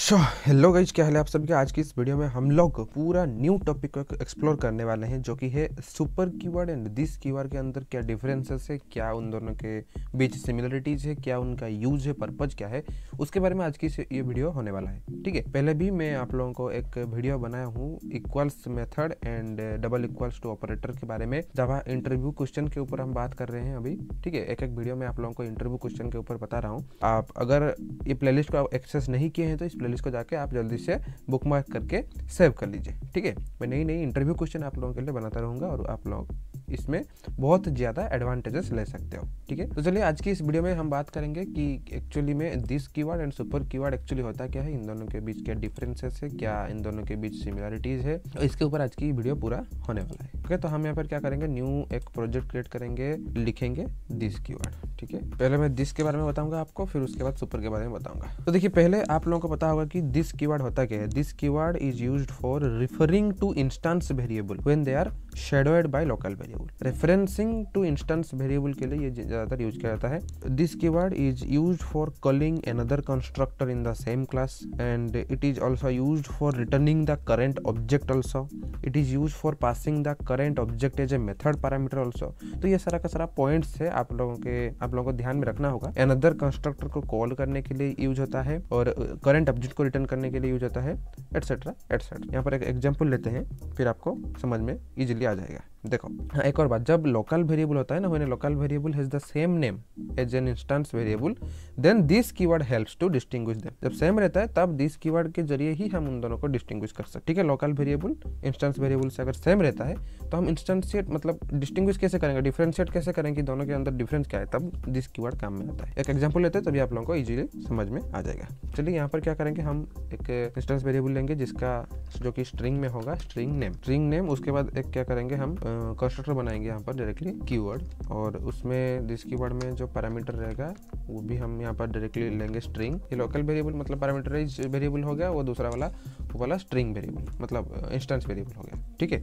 So hello guys, क्या हाल है आप सभी का। आज की इस वीडियो में हम लोग पूरा न्यू टॉपिक को एक्सप्लोर करने वाले हैं, जो कि है super keyword and this keyword के अंदर क्या डिफरेंसेस है, क्या उन दोनों के बीच सिमिलरिटीज है, क्या उनका यूज है, पर्पज क्या है, उसके बारे में आज की ये वीडियो होने वाला है। ठीक है, पहले भी मैं आप लोगों को एक वीडियो बनाया हूँ equals method and double equals to operator के बारे में, जहाँ इंटरव्यू क्वेश्चन के ऊपर हम बात कर रहे हैं अभी। ठीक है, एक एक वीडियो में आप लोगों को इंटरव्यू क्वेश्चन के ऊपर बता रहा हूँ। आप अगर ये प्लेलिस्ट को एक्सेस नहीं किए हैं तो इस प्लेलिस्ट को जाके आप जल्दी से बुकमार्क करके सेव कर लीजिए। ठीक है, मैं नई नई इंटरव्यू क्वेश्चन आप लोगों के लिए बनाता रहूँगा और आप लोग इसमें बहुत ज़्यादा एडवांटेजेस ले सकते हो। ठीक है, तो चलिए आज की इस वीडियो में हम बात करेंगे कि एक्चुअली में this keyword and super keyword actually होता क्या है, इन दोनों के बीच क्या डिफरेंसेस है, क्या इन दोनों के बीच सिमिलरिटीज़ है, तो इसके ऊपर आज की वीडियो पूरा होने वाला है। ओके, तो हम यहाँ पर क्या करेंगे, न्यू एक प्रोजेक्ट क्रिएट करेंगे, लिखेंगे दिस कीवर्ड। ठीक है, पहले मैं दिस के बारे में बताऊंगा आपको, फिर उसके बाद सुपर के बारे में बताऊंगा। तो देखिए, पहले आप लोगों को पता होगा कि दिस कीवर्ड होता क्या है। This keyword is used for referring to instance variable when they are shadowed by local variable. Referencing to instance variable के लिए ये ज्यादातर यूज किया जाता है। This keyword is used for calling another constructor in the same class and it is also used for returning the current object also. It is used for passing the current object as a method parameter also. तो ये सारा का सारा points है, आप लोगों को ध्यान में रखना होगा। अनदर कंस्ट्रक्टर को कॉल करने के लिए यूज होता है और करंट ऑब्जेक्ट को रिटर्न करने के लिए यूज होता है, एटसेट्रा एटसेट्रा। यहाँ पर एक एग्जांपल लेते हैं, फिर आपको समझ में इजीली आ जाएगा। देखो, हाँ, एक और बात, जब लोकल वेरिएबल होता है ना, when local variable has the same name as an instance variable then this keyword helps to distinguish them. जब सेम रहता है तब दिस कीवर्ड के जरिए ही हम उन दोनों को डिस्टिंग्विश कर सकते हैं। ठीक है, लोकल वेरिएबल इंस्टेंस वेरिएबल से अगर सेम रहता है तो हम इंस्टेंशिएट मतलब डिस्टिंग्विश कैसे करेंगे, डिफरेंशिएट कैसे करेंगे, दोनों के अंदर डिफरेंस क्या है, तब दिस कीवर्ड काम में आता है। एक एग्जांपल लेते हैं, तभी आप लोगों को इजीली समझ में आ जाएगा। चलिए, यहाँ पर क्या करेंगे, हम एक इंस्टेंस वेरिएबल लेंगे जिसका जो कि स्ट्रिंग में होगा, स्ट्रिंग नेम। उसके बाद एक क्या करेंगे, हम कंस्ट्रक्टर बनाएंगे यहाँ पर डायरेक्टली कीवर्ड, और उसमें दिस कीवर्ड में जो पैरामीटर रहेगा वो भी हम यहाँ पर डायरेक्टली लेंगे स्ट्रिंग। ये लोकल वेरिएबल मतलब पैरामीटराइज वेरिएबल हो गया, वो दूसरा वाला स्ट्रिंग वेरिएबल मतलब इंस्टेंस वेरिएबल हो गया। ठीक है,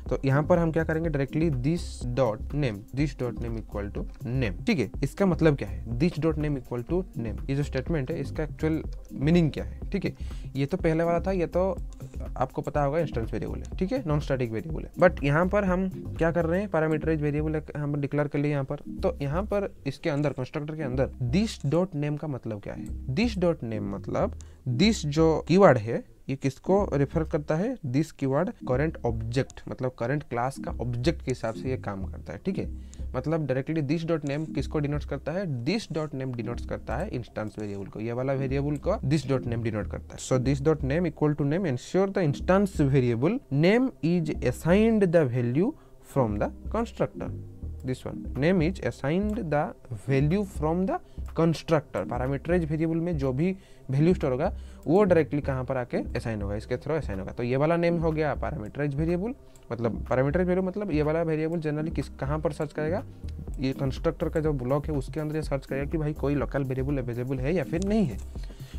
तो यहाँ पर हम क्या करेंगे, directly this dot name equal to name. ठीक है, इसका मतलब क्या है, this dot name equal to name, ये जो स्टेटमेंट है इसका एक्चुअल मीनिंग क्या है। ठीक है, ये तो पहले वाला था, ये तो आपको पता होगा इंस्टेंस वेरिएबल है। ठीक है, नॉन स्टैटिक वेरिएबल है, बट यहाँ पर हम क्या कर रहे हैं, पैरामीटराइज वेरिएबल हम डिक्लेयर कर लिए यहाँ पर। तो यहाँ पर इसके अंदर कंस्ट्रक्टर के अंदर दिस डॉट नेम का मतलब क्या है। दिस डॉट नेम मतलब दिस जो कीवर्ड है ये किसको रेफर करता है, दिस कीवर्ड करंट ऑब्जेक्ट मतलब करंट क्लास का ऑब्जेक्ट के हिसाब से ये काम करता है। ठीक है, मतलब डायरेक्टली दिस डॉट नेम किसको डिनोट्स करता है, दिस डॉट नेम डिनोट्स करता है इंस्टेंस वेरिएबल को, ये वाला वेरिएबल को दिस डॉट नेम डिनोट करता है। So this dot name equal to name ensure the instance variable name is assigned the value from the constructor. This one name is assigned the value from the constructor। Parameterize variable में जो भी value store होगा वो directly कहाँ पर आके assign होगा, इसके थ्रू असाइन होगा। तो ये वाला नेम हो गया पैरामीटराइज वेरिएबल, मतलब पैरामीटराइज वेरिएबल मतलब ये वाला वेरिएबल जनरली कहाँ पर सर्च करेगा, ये कंस्ट्रक्टर का जो ब्लॉक है उसके अंदर ये सर्च करेगा कि भाई कोई लोकल वेरिएबल अवेलेबल है या फिर नहीं है।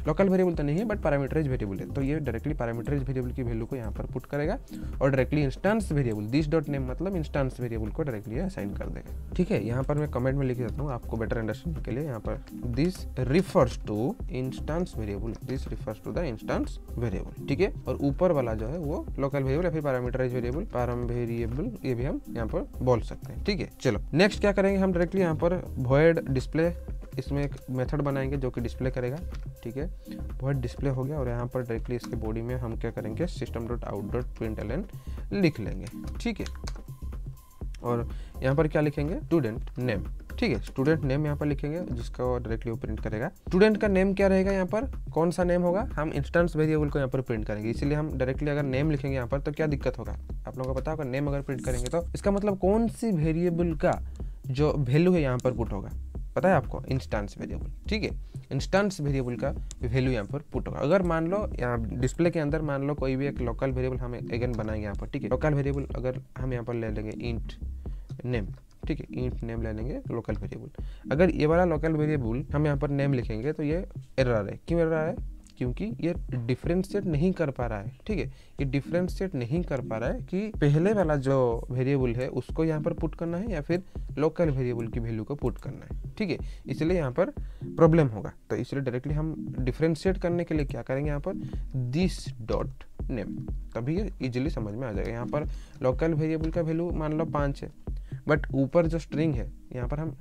लोकल वेरिएबल तो नहीं है बट पैरामीटराइज वेरिएबल है, तो ये डायरेक्टली पैरामीटराइज वेरिएबल की वैल्यू को यहाँ पर पुट करेगा और directly instance variable this dot name मतलब इंस्टेंस वेरिएबल को डायरेक्टली असाइन कर देगा। ठीक है, यहाँ पर मैं कमेंट में लिख देता हूँ आपको बेटर अंडरस्टैंडिंग के लिए। यहाँ पर this refers to instance variable, this refers to the instance variable. ठीक है, और ऊपर वाला जो है वो लोकल वेरिएबल या फिर पैरामीटराइज वेरिएबल, पैराम वेरिएबल, ये भी हम यहाँ पर बोल सकते हैं। ठीक है, चलो नेक्स्ट क्या करेंगे, हम डायरेक्टली यहाँ पर वॉइड डिस्प्ले, इसमें एक मेथड बनाएंगे जो कि डिस्प्ले करेगा। ठीक है, वॉइड डिस्प्ले हो गया और यहाँ पर डायरेक्टली इसके बॉडी में हम क्या करेंगे, system dot out dot println लिख लेंगे। ठीक है, और यहाँ पर क्या लिखेंगे, स्टूडेंट नेम। ठीक है, स्टूडेंट नेम यहाँ पर लिखेंगे जिसको डायरेक्टली वो प्रिंट करेगा। स्टूडेंट का नेम क्या रहेगा, यहाँ पर कौन सा नेम होगा, हम इंस्टेंस वेरिएबल को यहाँ पर प्रिंट करेंगे, इसीलिए हम डायरेक्टली अगर नेम लिखेंगे यहाँ पर तो क्या दिक्कत होगा, आप लोगों को पता होगा। नेम अगर प्रिंट करेंगे तो इसका मतलब कौन सी वेरिएबल का जो वैल्यू है यहाँ पर पुट होगा, पता है आपको, इंस्टेंस वेरिएबल। ठीक है, इंस्टेंस वेरिएबल का वैल्यू यहाँ पर पुट होगा। अगर मान लो यहाँ डिस्प्ले के अंदर मान लो कोई भी एक लोकल वेरिएबल हम अगेन बनाएंगे यहाँ पर। ठीक है, लोकल वेरिएबल अगर हम यहाँ पर ले लेंगे इंट नेम। ठीक है, इंट नेम ले लेंगे लोकल वेरिएबल। अगर ये वाला लोकल वेरिएबल हम यहाँ पर नेम लिखेंगे तो ये एरर है, क्यों एरर है, क्योंकि ये डिफरेंशिएट नहीं कर पा रहा है, ठीक है, ये डिफरेंशिएट नहीं कर पा रहा है कि पहले वाला जो वेरिएबल है उसको यहाँ पर पुट करना है या फिर लोकल वेरिएबल की वैल्यू को पुट करना है, ठीक है, इसलिए यहाँ पर प्रॉब्लम होगा। तो इसलिए डायरेक्टली हम डिफरेंशिएट करने के लिए क्या करेंगे, यहाँ पर दिस डॉट नेम, तभी ये इजीली समझ में आ जाएगा। यहाँ पर लोकल वेरिएबल का वैल्यू मान लो 5 है, बट ऊपर जो स्ट्रिंग है यहाँ पर हम,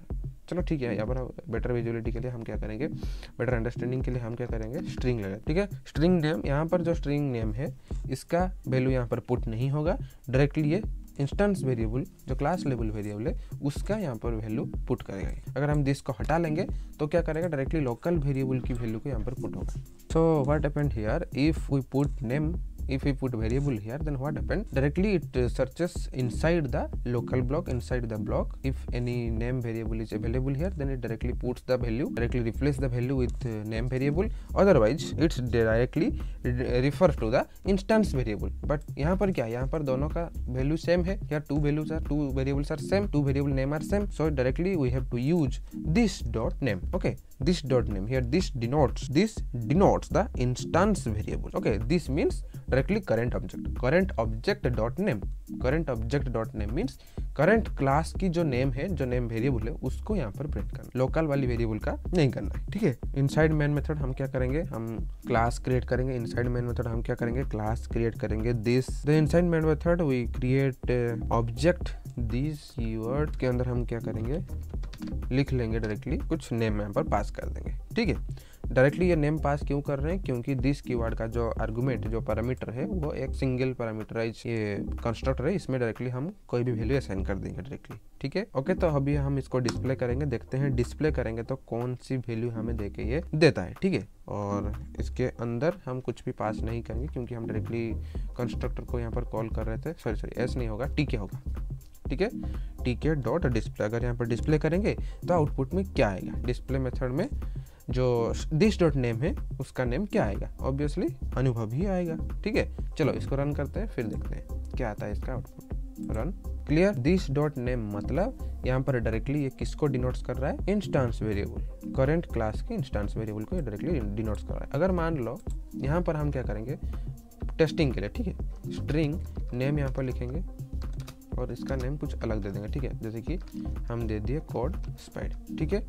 चलो ठीक है, यहाँ पर बेटर विजुअलिटी के लिए हम क्या करेंगे, बेटर अंडरस्टैंडिंग के लिए हम क्या करेंगे, स्ट्रिंग लगा, ठीक है, स्ट्रिंग नेम, यहाँ पर जो स्ट्रिंग नेम है इसका वैल्यू यहाँ पर पुट नहीं होगा, डायरेक्टली ये इंस्टेंस वेरिएबल जो क्लास लेवल वेरिएबल है उसका यहाँ पर वैल्यू पुट करेगा। अगर हम दिस को हटा लेंगे तो क्या करेगा, डायरेक्टली लोकल वेरिएबल की वैल्यू को यहाँ पर पुट होगा। So what happened here, if we put name, if we put variable here, then what happened, directly it searches inside the local block, inside the block, if any name variable is available here, then it directly puts the value, directly replace the value with name variable, otherwise it's directly refers to the instance variable। but यहाँ पर क्या, यहाँ पर दोनों का value same है, here two variables are same, two variable name are same, so directly we have to use this dot name, okay, this dot name here, this denotes the instance variable, okay, this means directly current object dot name, current object dot name means current class की जो name है, जो name variable है उसको यहाँ पर print करना, local वाली वेरिएबल का नहीं करना है, ठीक है। इनसाइड मेन मेथड हम क्या करेंगे, हम क्लास क्रिएट करेंगे, इनसाइड मेन मेथड हम क्या करेंगे, क्लास क्रिएट करेंगे this, the inside main method we create object this keyword के अंदर हम क्या करेंगे, लिख लेंगे डायरेक्टली कुछ नेम यहाँ पर पास कर देंगे, ठीक है। डायरेक्टली ये नेम पास क्यों कर रहे हैं, क्योंकि दिस कीवर्ड का जो आर्गुमेंट, जो पैरामीटर है वो एक सिंगल पैरामीटराइज ये कंस्ट्रक्टर है, इसमें डायरेक्टली हम कोई भी वैल्यू असाइन कर देंगे डायरेक्टली, ठीक है। ओके, तो अभी हम इसको डिस्प्ले करेंगे, देखते हैं डिस्प्ले करेंगे तो कौन सी वैल्यू हमें देके ये देता है, ठीक है। और इसके अंदर हम कुछ भी पास नहीं करेंगे क्योंकि हम डायरेक्टली कंस्ट्रक्टर को यहाँ पर कॉल कर रहे थे, सॉरी एस नहीं होगा, टीके होगा, ठीक है, टीके डॉट डिस्प्ले। अगर यहाँ पर डिस्प्ले करेंगे तो आउटपुट में क्या आएगा, डिस्प्ले मेथड में जो दिस डॉट नेम है उसका नेम क्या आएगा, ऑब्वियसली अनुभव ही आएगा, ठीक है। चलो इसको रन करते हैं, फिर देखते हैं क्या आता है इसका output. Run, clear. This dot name मतलब यहाँ पर डायरेक्टली ये किसको डिनोट्स कर रहा है, इंस्टेंस वेरिएबल, करंट क्लास के इंस्टेंस वेरिएबल को डायरेक्टली डिनोट्स कर रहा है। अगर मान लो यहाँ पर हम क्या करेंगे टेस्टिंग के लिए, ठीक है, स्ट्रिंग नेम यहाँ पर लिखेंगे और इसका नेम कुछ अलग दे देंगे, ठीक है, जैसे कि हम दे दिए कोड स्पाइड, ठीक है।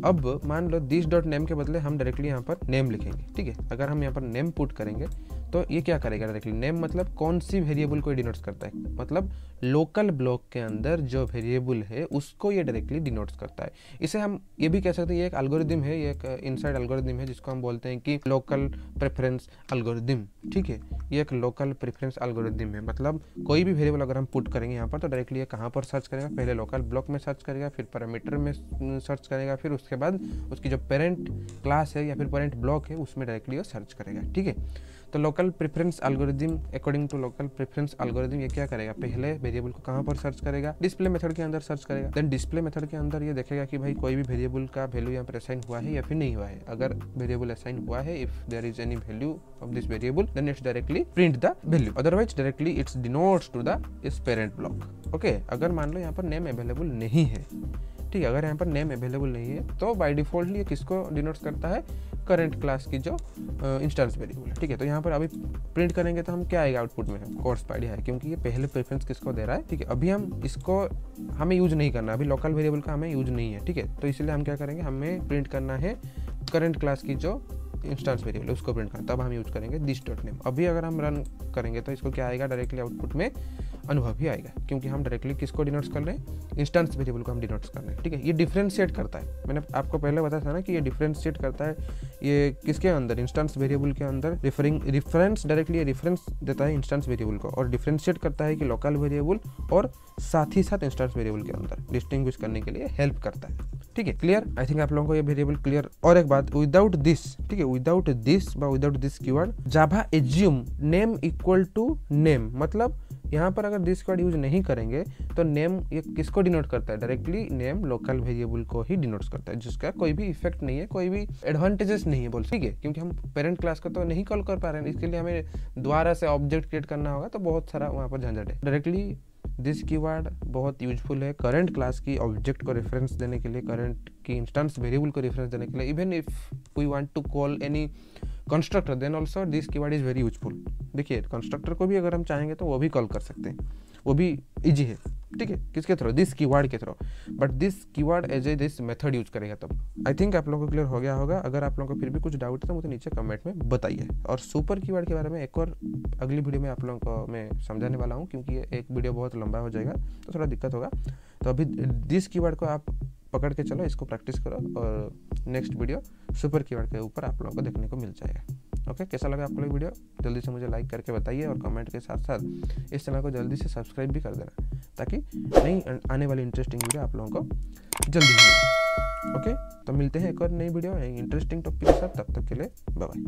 अब मान लो दिस डॉट नेम के बदले हम डायरेक्टली यहाँ पर नेम लिखेंगे, ठीक है। अगर हम यहाँ पर नेम पुट करेंगे तो ये क्या करेगा, डायरेक्टली नेम मतलब कौन सी वेरिएबल को डिनोट्स करता है, मतलब लोकल ब्लॉक के अंदर जो वेरिएबल है उसको ये डायरेक्टली डिनोट्स करता है। इसे हम ये भी कह सकते हैं ये एक एल्गोरिदम है, ये एक इनसाइड एल्गोरिदम है जिसको हम बोलते हैं कि लोकल प्रेफरेंस एल्गोरिदम, ठीक है। ये एक लोकल प्रेफरेंस एल्गोरिदम है, मतलब कोई भी वेरिएबल अगर हम पुट करेंगे यहाँ पर तो डायरेक्टली ये कहाँ पर सर्च करेगा, पहले लोकल ब्लॉक में सर्च करेगा, फिर पैरामीटर में सर्च करेगा, फिर उसके बाद उसकी जो पेरेंट क्लास है या फिर पेरेंट ब्लॉक है उसमें डायरेक्टली वो सर्च करेगा, ठीक है। तो local preference algorithm, according to local preference algorithm ये क्या करेगा, पहले वेरिएबल को कहाँ पर सर्च करेगा, डिस्प्ले मेथड के अंदर सर्च करेगा। देन डिस्प्ले मेथड के अंदर ये देखेगा कि भाई कोई भी वेरिएबल का वैल्यू यहाँ पर असाइन हुआ है या फिर नहीं हुआ है। अगर वेरिएबल असाइन हुआ है, if there is any value of this variable then it's directly print the value, otherwise directly it's denotes to the इस पेरेंट ब्लॉक। ओके, अगर मान लो यहाँ पर नेम अवेलेबल नहीं है, ठीक है, अगर यहाँ पर नेम अवेलेबल नहीं है तो बाय डिफॉल्ट ये किसको डिनोट्स करता है, करंट क्लास की जो इंस्टेंस वेरिएबल है, ठीक है। तो यहाँ पर अभी प्रिंट करेंगे तो हम क्या आएगा आउटपुट में, कोर्स पाइड है, क्योंकि ये पहले प्रेफरेंस किसको दे रहा है, ठीक है। अभी हम इसको हमें यूज नहीं करना, अभी लोकल वेरिएबल का हमें यूज नहीं है, ठीक है। तो इसलिए हम क्या करेंगे, हमें प्रिंट करना है करंट क्लास की जो इंस्टेंस वेरिएबल उसको प्रिंट करना, तब हम यूज करेंगे दिस डॉट नेम। अभी अगर हम रन करेंगे तो इसको क्या आएगा, डायरेक्टली आउटपुट में अनुभव ही आएगा, क्योंकि हम डायरेक्टली किसको डिनोट्स कर रहे हैं, इंस्टेंस वेरिएबल को हम डिनोट्स कर रहे हैं, ठीक है। ये डिफरेंशिएट करता है, मैंने आपको पहले बताया था ना कि ये डिफरेंशिएट करता है, ये किसके अंदर, इंस्टेंस वेरिएबल के अंदर रेफरेंस डायरेक्टली ये रेफरेंस देता है इंस्टेंस वेरिएबल को और डिफरेंशिएट करता है कि लोकल वेरिएबल और साथ ही साथ इंस्टेंस वेरिएबल के अंदर डिस्टिंग्विश करने के लिए हेल्प करता है, ठीक है। क्लियर, आई थिंक आप लोगों को ये वेरिएबल क्लियर। और एक बात, विदाउट दिस, ठीक है, without this keyword Java assume name equal to name, मतलब यहाँ पर अगर दिस कीवर्ड यूज नहीं करेंगे तो नेम ये किसको डिनोट करता है, डायरेक्टली नेम लोकल वेरिएबल को ही डिनोट्स करता है, जिसका कोई भी इफेक्ट नहीं है, कोई भी एडवांटेजेस नहीं है बोल, ठीक है। क्योंकि हम पेरेंट क्लास को तो नहीं कॉल कर पा रहे हैं, इसके लिए हमें दोबारा से ऑब्जेक्ट क्रिएट करना होगा, तो बहुत सारा वहाँ पर झंझट है। डायरेक्टली दिस कीवर्ड बहुत यूजफुल है करंट क्लास की ऑब्जेक्ट को रेफरेंस देने के लिए, करंट की इंस्टेंस वेरिएबल को रेफरेंस देने के लिए, even if we want to call any constructor, then also this keyword is very useful. देखिए कंस्ट्रक्टर को भी अगर हम चाहेंगे तो वो भी कॉल कर सकते हैं, वो भी इजी है, ठीक है, किसके थ्रू, दिस कीवर्ड के through, but this keyword as a this method use करेगा तब। आई थिंक आप लोगों को क्लियर हो गया होगा। अगर आप लोगों को फिर भी कुछ डाउट है तो मुझे नीचे कमेंट में बताइए। और सुपर कीवर्ड के बारे में एक और अगली वीडियो में आप लोगों को मैं समझाने वाला हूँ, क्योंकि ये एक वीडियो बहुत लंबा हो जाएगा तो थोड़ा दिक्कत होगा। तो अभी दिस कीवर्ड को आप पकड़ के चलो, इसको प्रैक्टिस करो, और नेक्स्ट वीडियो सुपर कीवर्ड के ऊपर आप लोगों को देखने को मिल जाएगा। ओके, कैसा लगा आपको वीडियो जल्दी से मुझे लाइक करके बताइए, और कमेंट के साथ साथ इस चैनल को जल्दी से सब्सक्राइब भी कर देना, ताकि नई आने वाली इंटरेस्टिंग वीडियो आप लोगों को जल्दी मिले। ओके, तो मिलते हैं एक और नई वीडियो इंटरेस्टिंग टॉपिक के साथ, तब तक के लिए बाय बाय।